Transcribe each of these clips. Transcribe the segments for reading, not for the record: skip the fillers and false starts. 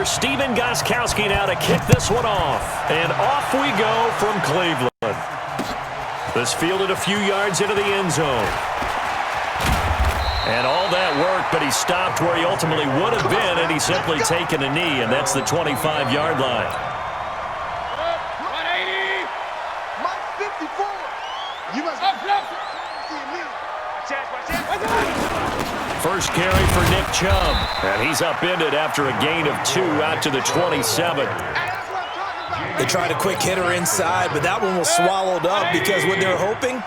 kicker Steven Gostkowski now to kick this one off. And off we go from Cleveland. This fielded a few yards into the end zone. And all that work, but he stopped where he ultimately would have been, and he's simply taken a knee, and that's the 25-yard line. 180. Mike 54. You must First carry for Nick Chubb, and he's upended after a gain of 2 out to the 27. They tried a quick hitter inside, but that one was swallowed up because what they're hoping,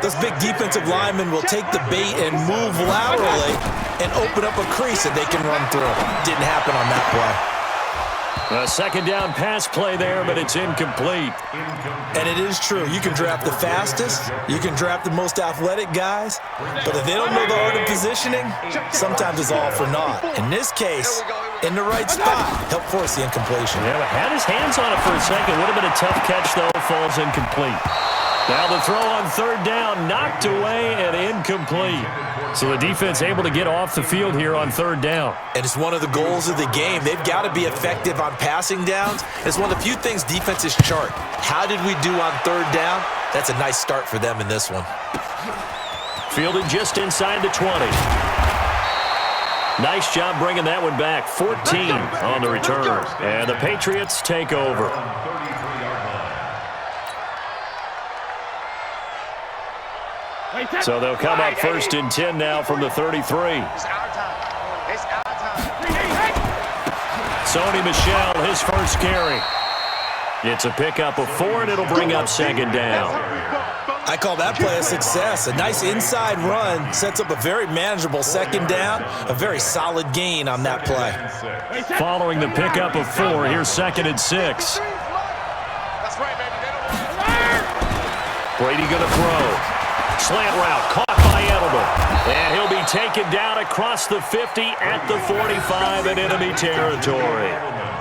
those big defensive linemen will take the bait and move laterally and open up a crease that they can run through. Didn't happen on that play. A second down pass play there, but it's incomplete. And it is true. You can draft the fastest. You can draft the most athletic guys. But if they don't know the art of positioning, sometimes it's all for naught. In this case, in the right spot, helped force the incompletion. Yeah, had his hands on it for a second. Would have been a tough catch, though. Falls incomplete. Now the throw on third down, knocked away and incomplete. So the defense able to get off the field here on third down. And it's one of the goals of the game. They've got to be effective on passing downs. It's one of the few things defenses chart. How did we do on third down? That's a nice start for them in this one. Fielded just inside the 20. Nice job bringing that one back. 14 on the return. And the Patriots take over. So they'll come up first and 10 now from the 33. It's our time. It's our time. Sony Michel, his first carry. It's a pickup of 4, and it'll bring up second down. I call that play a success. A nice inside run sets up a very manageable second down. A very solid gain on that play. Following the pickup of 4, here's second and 6. That's right, baby. Brady going to throw. Slant route caught by Edelman. And he'll be taken down across the 50 at the 45 in enemy territory.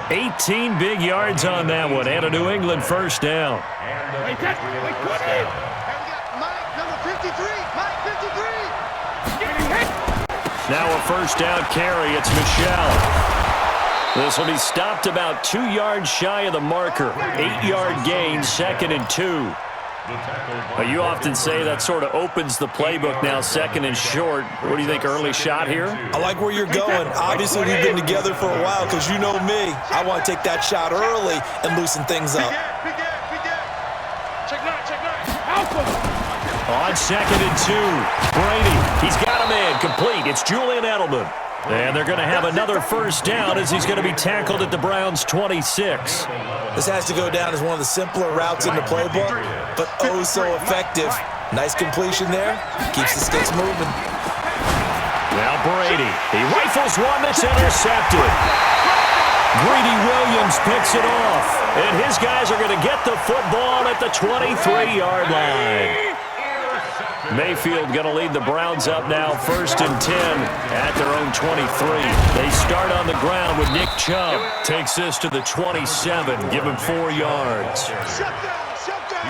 18 big yards on that one, and a New England first down. Now a first down carry. It's Michel. This will be stopped about 2 yards shy of the marker. 8-yard gain, second and 2. You often say that sort of opens the playbook now, second and short. What do you think, early shot here? I like where you're going. Obviously, we've been together for a while because you know me. I want to take that shot early and loosen things up. On second and 2, Brady. He's got a man complete. It's Julian Edelman. And they're going to have another first down as he's going to be tackled at the Browns' 26. This has to go down as one of the simpler routes in the playbook, but oh so effective. Nice completion there. Keeps the sticks moving. Now Brady. He rifles one that's intercepted. Greedy Williams picks it off. And his guys are going to get the football at the 23-yard line. Mayfield going to lead the Browns up now, first and 10 at their own 23. They start on the ground with Nick Chubb. Takes this to the 27, give him 4 yards.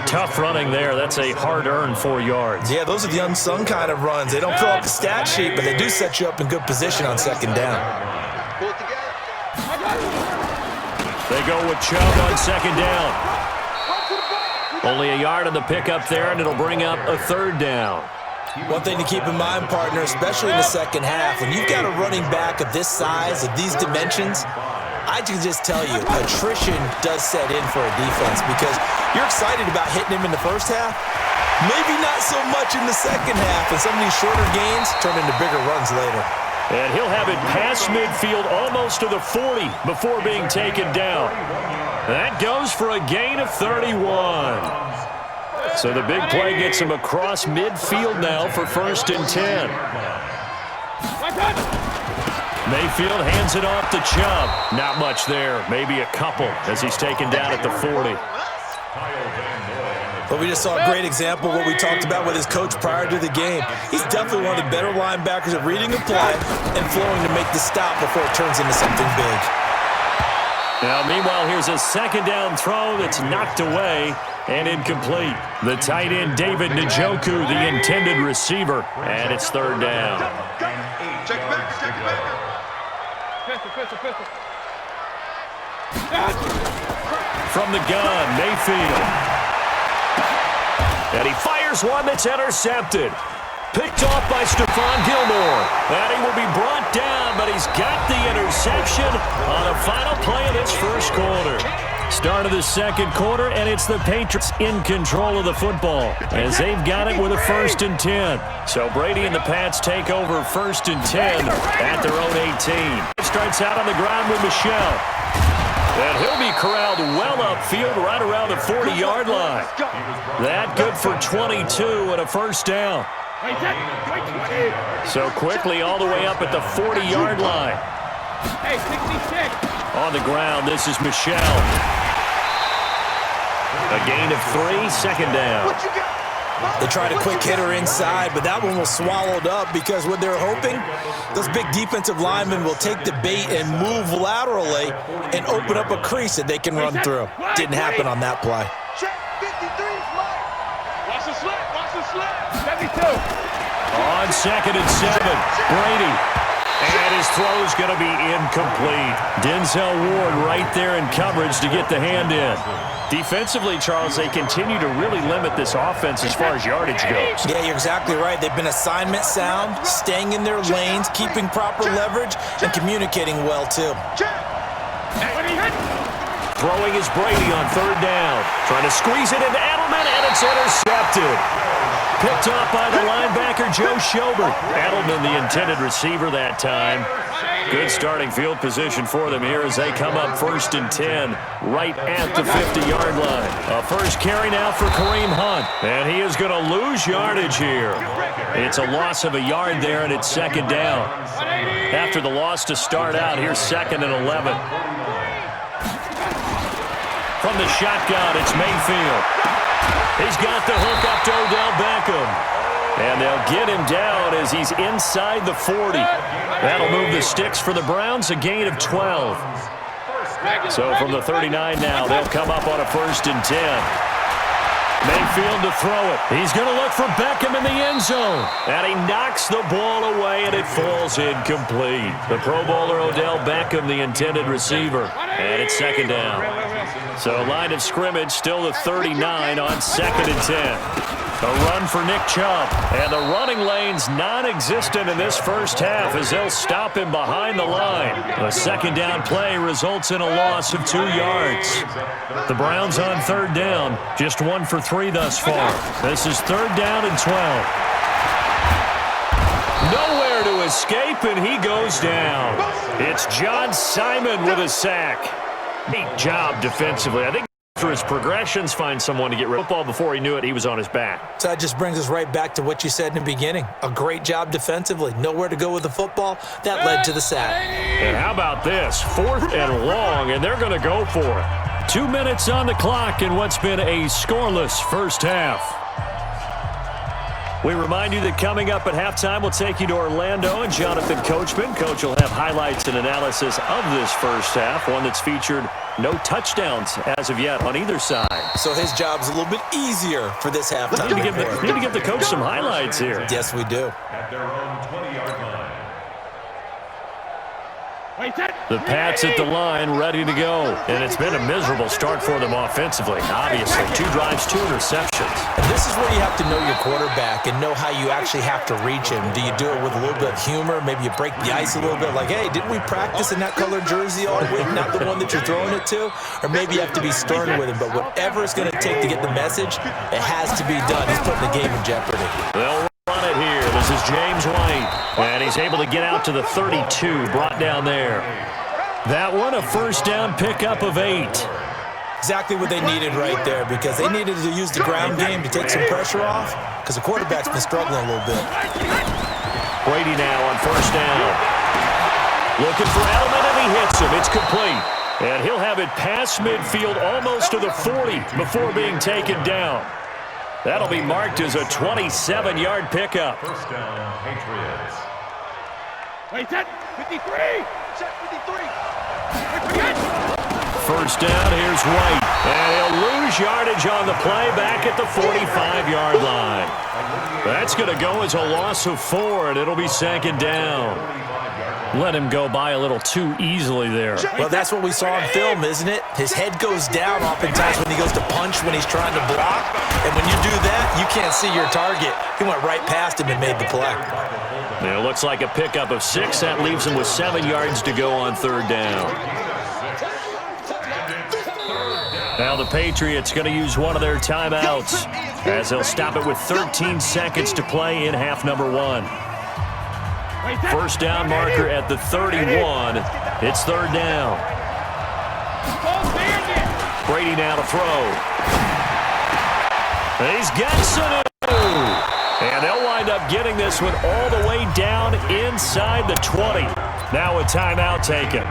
Tough running there. That's a hard-earned 4 yards. Yeah, those are the unsung kind of runs. They don't fill out the stat sheet, but they do set you up in good position on second down. They go with Chubb on second down. Only a yard on the pickup there, and it'll bring up a third down. One thing to keep in mind, partner, especially in the second half, when you've got a running back of this size, of these dimensions, I can just tell you, attrition does set in for a defense because you're excited about hitting him in the first half, maybe not so much in the second half, and some of these shorter gains turn into bigger runs later. And he'll have it past midfield almost to the 40 before being taken down. That goes for a gain of 31. So the big play gets him across midfield now for first and 10. Mayfield hands it off to Chubb. Not much there, maybe a couple as he's taken down at the 40. But we just saw a great example of what we talked about with his coach prior to the game. He's definitely one of the better linebackers at reading a play and flowing to make the stop before it turns into something big. Now, meanwhile, here's a second down throw that's knocked away and incomplete. The tight end, David Njoku, the intended receiver, and it's third down. Check it back. From the gun, Mayfield. And he fires one that's intercepted. Picked off by Stephon Gilmore. And he will be brought down, but he's got the interception on the final play of this first quarter. Start of the second quarter, and it's the Patriots in control of the football as they've got it with a 1st and 10. So Brady and the Pats take over 1st and 10 at their own 18. Starts out on the ground with Michelle. And he'll be corralled well upfield right around the 40-yard line. That good for 22 and a 1st down. So quickly all the way up at the 40-yard line. Hey, 66. On the ground, this is Michelle. A gain of 3, 2nd down. They tried a quick hitter inside, but that one was swallowed up because what they're hoping, those big defensive linemen will take the bait and move laterally and open up a crease that they can run through. Didn't happen on that play. Check 53, slide. Watch the slip. Watch the slip. 72. On 2nd and 7, Brady. And his throw's going to be incomplete. Denzel Ward right there in coverage to get the hand in. Defensively, Charles, they continue to really limit this offense as far as yardage goes. Yeah, you're exactly right. They've been assignment sound, staying in their lanes, keeping proper leverage, and communicating well, too. Throwing is Brady on 3rd down. Trying to squeeze it into Edelman, and it's intercepted. Picked off by the linebacker, Joe Schobert. Edelman, the intended receiver that time. Good starting field position for them here as they come up 1st and 10 right at the 50-yard line. A first carry now for Kareem Hunt, and he is going to lose yardage here. It's a loss of a yard there, and it's 2nd down. After the loss to start out, here's 2nd and 11. From the shotgun, it's Mayfield. He's got the hook up to Odell Beckham. And they'll get him down as he's inside the 40. That'll move the sticks for the Browns, a gain of 12. So from the 39 now, they'll come up on a 1st and 10. Mayfield to throw it. He's going to look for Beckham in the end zone. And he knocks the ball away, and it falls incomplete. The Pro Bowler Odell Beckham, the intended receiver. And it's 2nd down. So line of scrimmage still the 39 on 2nd and 10. A run for Nick Chubb. And the running lane's non-existent in this first half as they'll stop him behind the line. A 2nd down play results in a loss of 2 yards. The Browns on 3rd down, just 1 for 3 thus far. This is 3rd down and 12. Nowhere to escape, and he goes down. It's John Simon with a sack. Neat job defensively. I think after his progressions, find someone to get rid of the football before he knew it, he was on his back. So that just brings us right back to what you said in the beginning. A great job defensively. Nowhere to go with the football. That led to the sack. And how about this? 4th and long, and they're going to go for it. 2 minutes on the clock in what's been a scoreless first half. We remind you that coming up at halftime, we'll take you to Orlando and Jonathan Coachman. Coach will have highlights and analysis of this first half, one that's featured no touchdowns as of yet on either side. So his job's a little bit easier for this halftime. We need to give the coach some highlights here. Yes, we do. The Pats at the line, ready to go. And it's been a miserable start for them offensively. Obviously, 2 drives, 2 interceptions. And this is where you have to know your quarterback and know how you actually have to reach him. Do you do it with a little bit of humor? Maybe you break the ice a little bit, like, hey, didn't we practice in that colored jersey all week, not the one that you're throwing it to? Or maybe you have to be stern with him. But whatever it's going to take to get the message, it has to be done. He's putting the game in jeopardy. They'll run it here. This is James White. And he's able to get out to the 32, brought down there. That one, a first down pickup of 8. Exactly what they needed right there, because they needed to use the ground game to take some pressure off, because the quarterback's been struggling a little bit. Brady now on first down. Looking for Edelman, and he hits him. It's complete. And he'll have it past midfield almost to the 40 before being taken down. That'll be marked as a 27-yard pickup. First down, Patriots. Wait, 53. Check 53. first down. Here's White. And he'll lose yardage on the play back at the 45-yard line. That's going to go as a loss of 4, and it'll be second down. Let him go by a little too easily there. Well, that's what we saw on film, isn't it? His head goes down oftentimes when he goes to punch when he's trying to block. And when you do that, you can't see your target. He went right past him and made the play. It looks like a pickup of 6. That leaves him with 7 yards to go on third down. Now the Patriots going to use one of their timeouts as they'll stop it with 13 seconds to play in half number 1. First down marker at the 31. It's third down. Brady now to throw. He's got some. And they'll wind up getting this one all the way down inside the 20. Now a timeout taken.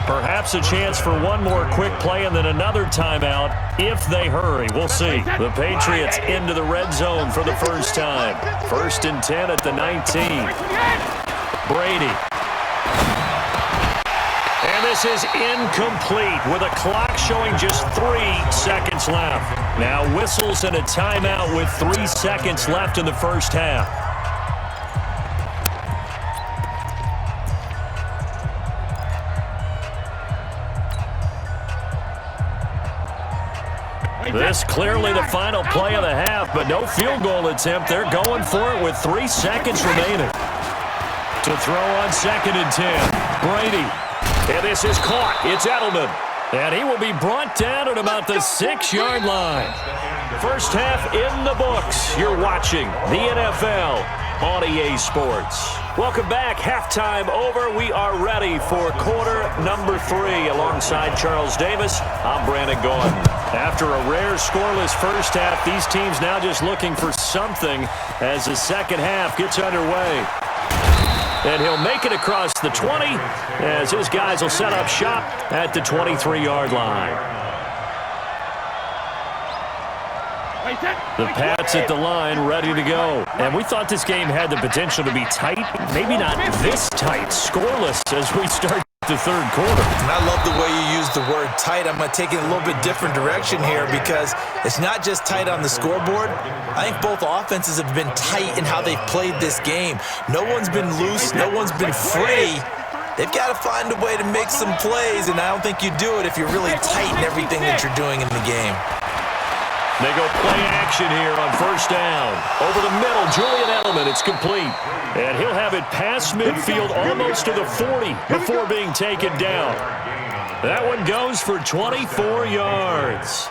Perhaps a chance for one more quick play and then another timeout if they hurry. We'll see. The Patriots into the red zone for the first time. 1st and 10 at the 19. Brady. And this is incomplete with a clock showing just 3 seconds left. Now whistles and a timeout with 3 seconds left in the first half. This clearly the final play of the half, but no field goal attempt. They're going for it with 3 seconds remaining. To throw on 2nd and 10. Brady. And this is caught. It's Edelman. And he will be brought down at about the 6-yard line. First half in the books. You're watching the NFL on EA Sports. Welcome back. Halftime over. We are ready for quarter number 3. Alongside Charles Davis, I'm Brandon Gordon. After a rare scoreless first half, these teams now just looking for something as the second half gets underway. And he'll make it across the 20 as his guys will set up shop at the 23-yard line. The Pats at the line, ready to go. And we thought this game had the potential to be tight. Maybe not this tight, scoreless as we start the third quarter. And I love the way you use the word tight. I'm going to take it a little bit different direction here because it's not just tight on the scoreboard. I think both offenses have been tight in how they've played this game. No one's been loose. No one's been free. They've got to find a way to make some plays, and I don't think you do it if you're really tight in everything that you're doing in the game. They go play action here on first down. Over the middle, Julian Edelman, it's complete. And he'll have it past midfield almost to the 40 before being taken down. That one goes for 24 yards.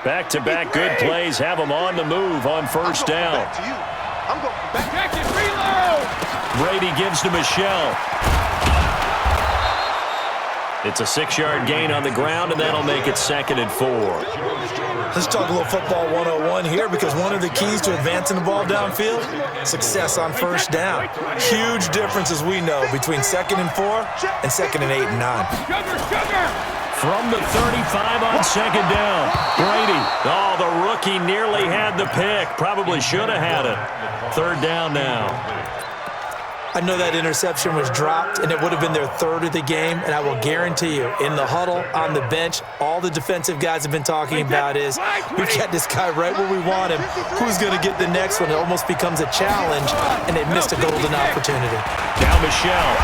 Back-to-back good plays have them on the move on first down. Brady gives to Michelle. It's a 6-yard gain on the ground, and that'll make it 2nd and 4. Let's talk a little football 101 here because one of the keys to advancing the ball downfield, success on first down. Huge difference, as we know, between 2nd and 4 and 2nd and 8 and 9. From the 35 on 2nd down, Brady. Oh, the rookie nearly had the pick. Probably should have had it. 3rd down now. I know that interception was dropped, and it would have been their 3rd of the game, and I will guarantee you, in the huddle, on the bench, all the defensive guys have been talking about is, we've got this guy right where we want him. Who's going to get the next one? It almost becomes a challenge, and they missed a golden opportunity. Now Michelle.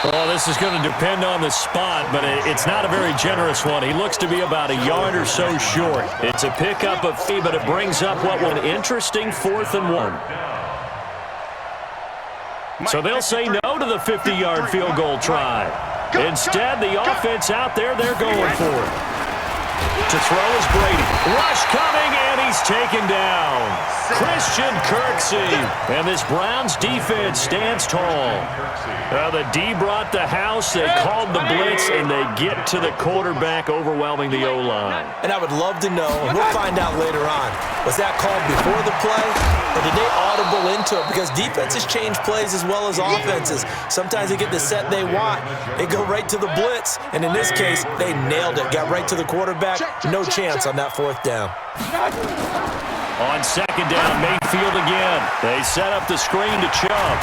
Well, this is going to depend on the spot, but it's not a very generous one. He looks to be about a yard or so short. It's a pickup of fee, but it brings up what was an interesting 4th and 1. So they'll say no to the 50-yard field goal try. Instead, the offense out there, they're going for it. To throw is Brady. Rush coming, and he's taken down. Christian Kirksey. And this Browns defense stands tall. The D brought the house. They called the blitz, and they get to the quarterback, overwhelming the O-line. And I would love to know, and we'll find out later on, was that called before the play, or did they audible into it? Because defenses change plays as well as offenses. Sometimes they get the set they want. They go right to the blitz, and in this case, they nailed it. Got right to the quarterback. No chance on that 4th down. On 2nd down, Mayfield again. They set up the screen to Chubb.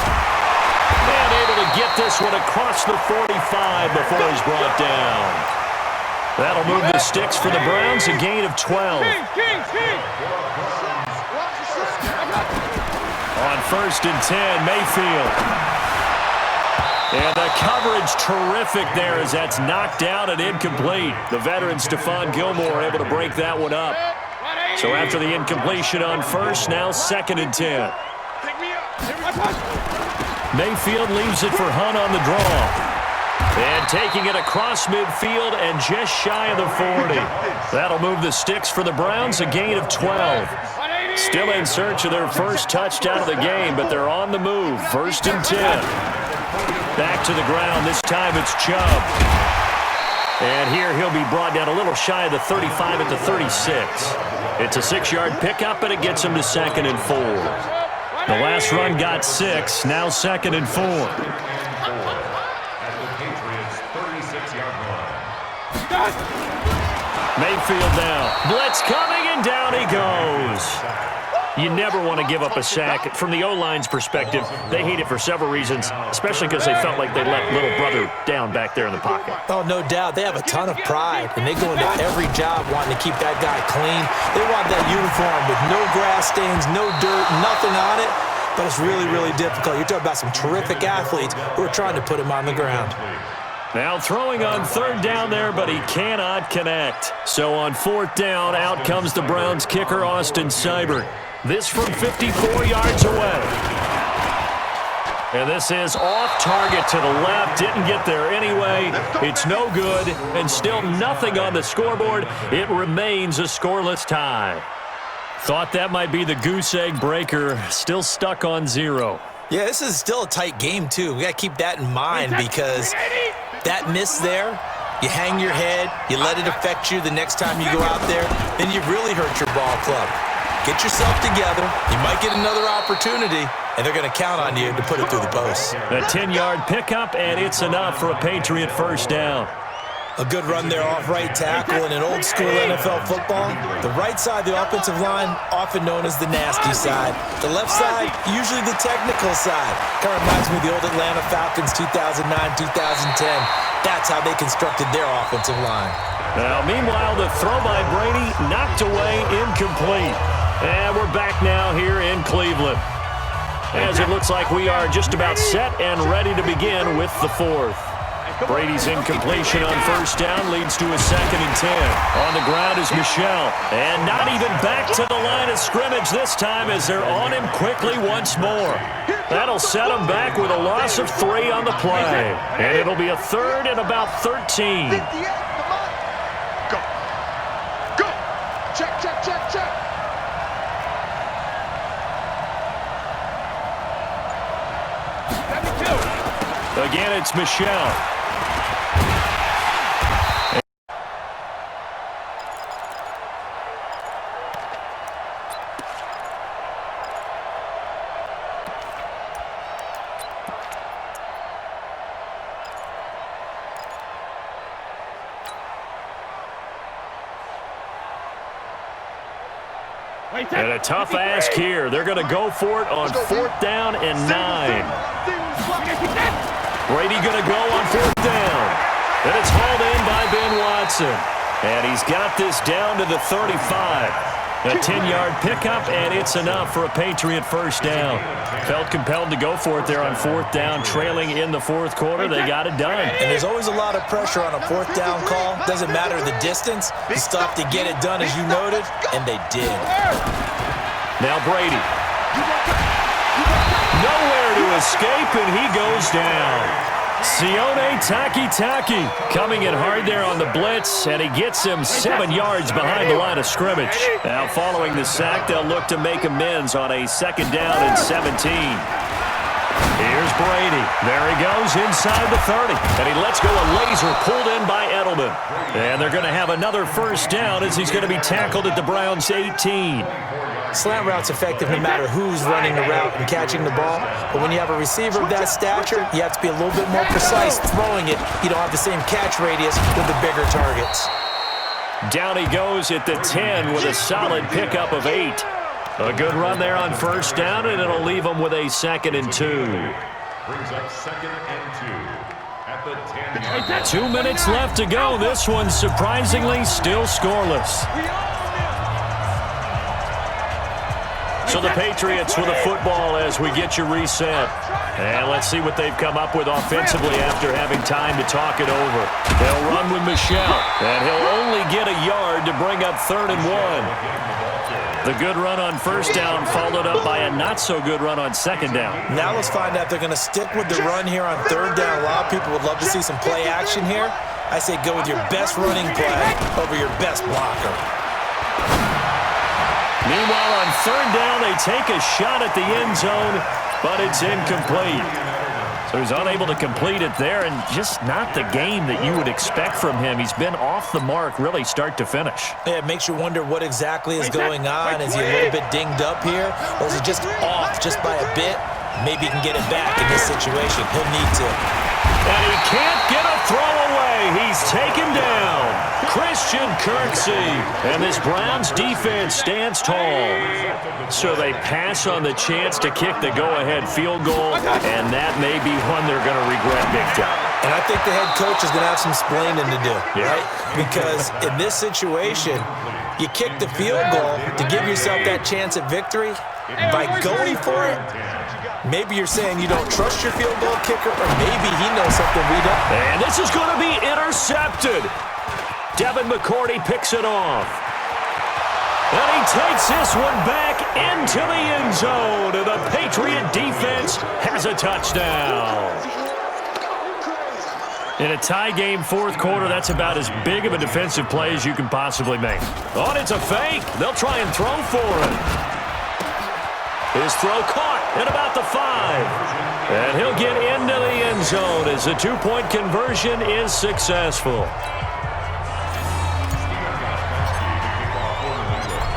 And able to get this one across the 45 before he's brought down. That'll move the sticks for the Browns, a gain of 12. On 1st and 10, Mayfield. And the coverage terrific there as that's knocked down and incomplete. The veteran Stephon Gilmore able to break that one up. So after the incompletion on 1st, now 2nd and 10. Mayfield leaves it for Hunt on the draw. And taking it across midfield and just shy of the 40. That'll move the sticks for the Browns, a gain of 12. Still in search of their first touchdown of the game, but they're on the move. 1st and 10. Back to the ground. This time it's Chubb. And here he'll be brought down a little shy of the 35 at the 36. It's a 6-yard pickup, and it gets him to 2nd and 4. The last run got 6, now 2nd and 4. Mayfield now. Blitz coming, and down he goes. You never want to give up a sack. From the O-line's perspective, they hate it for several reasons, especially because they felt like they let little brother down back there in the pocket. Oh, no doubt. They have a ton of pride, and they go into every job wanting to keep that guy clean. They want that uniform with no grass stains, no dirt, nothing on it, but it's really, really difficult. You're talking about some terrific athletes who are trying to put him on the ground. Now throwing on 3rd down there, but he cannot connect. So on 4th down, out comes the Browns kicker, Austin Seibert. This from 54 yards away. And this is off target to the left. Didn't get there anyway. It's no good, and still nothing on the scoreboard. It remains a scoreless tie. Thought that might be the goose egg breaker. Still stuck on 0. Yeah, this is still a tight game, too. We got to keep that in mind because that miss there, you hang your head, you let it affect you the next time you go out there, then you've really hurt your ball club. Get yourself together. You might get another opportunity, and they're going to count on you to put it through the post. A 10-yard pickup, and it's enough for a Patriot 1st down. A good run there off right tackle in an old-school NFL football. The right side of the offensive line, often known as the nasty side. The left side, usually the technical side. Kind of reminds me of the old Atlanta Falcons 2009-2010. That's how they constructed their offensive line. Now, meanwhile, the throw by Brady knocked away, incomplete. And we're back now here in Cleveland, as it looks like we are just about set and ready to begin with the 4th. Brady's incompletion on 1st down leads to a 2nd and 10. On the ground is Michel, and not even back to the line of scrimmage this time as they're on him quickly once more. That'll set him back with a loss of 3 on the play, and it'll be a 3rd and about 13. Go. Go. Check, check, check, check. Again, it's Michel. And a tough ask here. They're going to go for it on 4th down and 9. Brady going to go on 4th down. And it's hauled in by Ben Watson. And he's got this down to the 35. A 10-yard pickup, and it's enough for a Patriot 1st down. Felt compelled to go for it there on 4th down, trailing in the 4th quarter. They got it done. And there's always a lot of pressure on a 4th down call. Doesn't matter the distance. You still have to get it done, as you noted, and they did. Now Brady. Nowhere to escape, and he goes down. Sione Takitaki coming in hard there on the blitz, and he gets him 7 yards behind the line of scrimmage. Now following the sack, they'll look to make amends on a 2nd down and 17. Here's Brady. There he goes inside the 30, and he lets go a laser pulled in by Edelman. And they're going to have another 1st down as he's going to be tackled at the Browns' 18. Slant route's effective no matter who's running the route and catching the ball. But when you have a receiver of that stature, you have to be a little bit more precise throwing it. You don't have the same catch radius with the bigger targets. Down he goes at the 10 with a solid pickup of 8. A good run there on 1st down, and it'll leave him with a 2nd and 2. Brings up 2nd and 2 at the 10-yard line. 2 minutes left to go. This one's surprisingly still scoreless. So the Patriots with a football as we get you reset. And let's see what they've come up with offensively after having time to talk it over. They'll run with Michelle, and he'll only get a yard to bring up 3rd and 1. The good run on 1st down followed up by a not-so-good run on 2nd down. Now let's find out if they're going to stick with the run here on 3rd down. A lot of people would love to see some play action here. I say go with your best running play over your best blocker. Meanwhile, on 3rd down, they take a shot at the end zone, but it's incomplete. So he's unable to complete it there, and just not the game that you would expect from him. He's been off the mark really start to finish. Yeah, it makes you wonder what exactly is going on. Is he a little bit dinged up here, or is he just off just by a bit? Maybe he can get it back in this situation. He'll need to. And he can't get a throw away. He's taken down. Christian Kirksey. And this Browns defense stands tall. So they pass on the chance to kick the go-ahead field goal, and that may be one they're going to regret big time. And I think the head coach is going to have some explaining to do, right? Because in this situation, you kick the field goal to give yourself that chance at victory. By going for it, maybe you're saying you don't trust your field goal kicker, or maybe he knows something we don't. And this is going to be intercepted. Devin McCourty picks it off. And he takes this one back into the end zone. And the Patriot defense has a touchdown. In a tie game 4th quarter, that's about as big of a defensive play as you can possibly make. Oh, and it's a fake. They'll try and throw for it. His throw caught at about the 5. And he'll get into the end zone as the 2-point conversion is successful.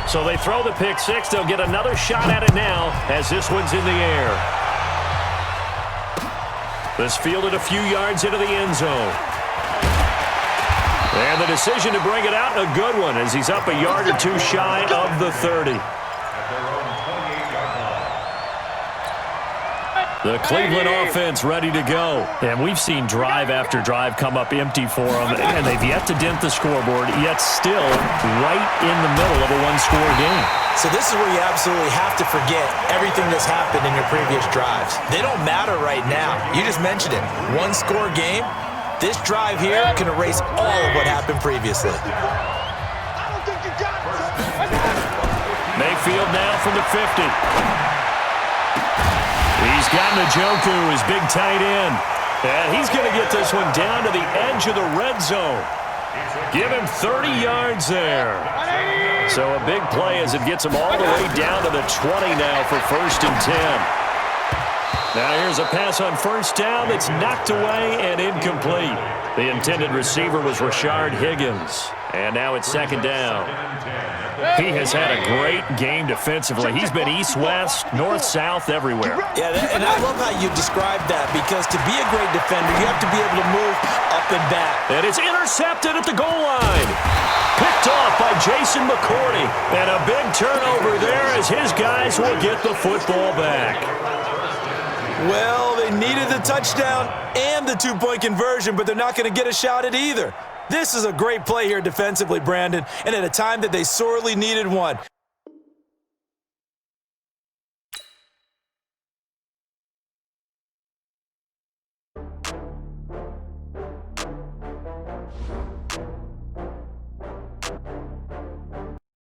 So they throw the pick 6. They'll get another shot at it now as this one's in the air. This fielded a few yards into the end zone. And the decision to bring it out, a good one, as he's up a yard or 2 shy of the 30. The Cleveland offense ready to go. And we've seen drive after drive come up empty for them, and they've yet to dent the scoreboard, yet still right in the middle of a one-score game. So this is where you absolutely have to forget everything that's happened in your previous drives. They don't matter right now. You just mentioned it. One-score game. This drive here can erase all of what happened previously. Mayfield now from the 50. He's got Njoku, his big tight end. And he's going to get this one down to the edge of the red zone. Give him 30 yards there. So a big play as it gets him all the way down to the 20 now for 1st and 10. Now here's a pass on 1st down that's knocked away and incomplete. The intended receiver was Rashard Higgins. And now it's 2nd down. He has had a great game defensively. He's been east-west, north-south, everywhere. Yeah, and I love how you described that, because to be a great defender, you have to be able to move up and back. And it's intercepted at the goal line. Picked off by Jason McCourty. And a big turnover there as his guys will get the football back. Well, they needed the touchdown and the 2-point conversion, but they're not going to get a shot at either. This is a great play here defensively, Brandon, and at a time that they sorely needed one.